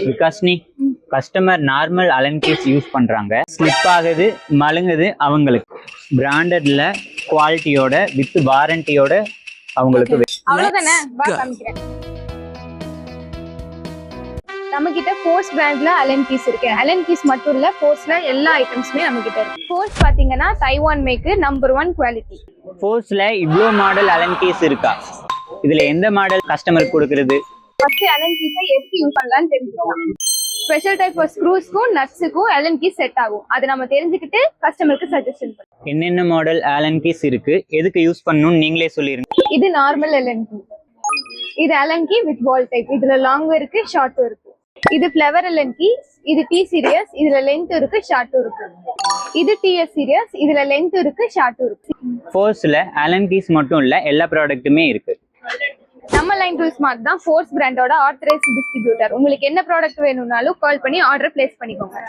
விகாஸ்னி customer normal Allen keys use பண்றாங்க, slip ஆகுது, மழுங்குது. அவங்களுக்கு பிராண்டட்ல குவாலிட்டியோட வித் வாரண்டியோட அவங்களுக்கு அவ்வளவுதானே. வா காமிக்கிறேன். நம்ம கிட்ட ஃபோர்ஸ் பிராண்ட்ல அலன் கீஸ் இருக்கு. அலன் கீஸ் மட்டும் இல்ல, ஃபோர்ஸ்ல எல்லா ஐட்டம்ஸுமே நம்ம கிட்ட இருக்கு. ஃபோர்ஸ் பாத்தீங்கன்னா தைவான் மேக், நம்பர் 1 குவாலிட்டி. ஃபோர்ஸ்ல இவ்ளோ மாடல் அலன் கீஸ் இருக்கா? இதுல எந்த மாடல் கஸ்டமருக்கு கொடுக்கிறது? ஃபர்ஸ்ட் அலன் கீஸை எப்படி யூஸ் பண்ணலாம்னு தெரிஞ்சுக்கலாம். ஸ்பெஷல் டைப் ஆஃப் ஸ்க்ரூஸ்க்கும் நட்ஸுக்கும் அலன் கீஸ் செட் ஆகும். அது நம்ம தெரிஞ்சுக்கிட்டு கஸ்டமருக்கு சஜஷன் பண்ணுவோம். என்னென்ன மாடல் அலன் கீஸ் இருக்கு, எதுக்கு யூஸ் பண்ணணும்னு நீங்களே சொல்லிருங்க. இது நார்மல் அலன் கீ, இது Allen key with ball type. இதுல லாங்கும் இருக்கு, ஷார்ட்டும் இருக்கு. இது ஃப்ளவர் அலன் கீ, இது டி சீரியஸ், இதுல லென்த் இருக்கு, ஷார்ட்டும் இருக்கு. இது டிஎஸ் சீரியஸ், இதுல லென்த் இருக்கு, ஷார்ட்டும் இருக்கு. ஃபோர்ஸ்ல அலன் கீஸ் மட்டும் இல்ல, எல்லா ப்ராடக்ட்டுமே இருக்கு. நம்ம லைன் டூல் ஸ்மார்ட் தான் ஃபோர்ஸ் பிராண்டோட ஆத்தரைஸ்ட் டிஸ்ட்ரிபியூட்டர். உங்களுக்கு என்ன ப்ராடக்ட் வேணும்னாலும் கால் பண்ணி ஆர்டர் பிளேஸ் பண்ணிக்கோங்க.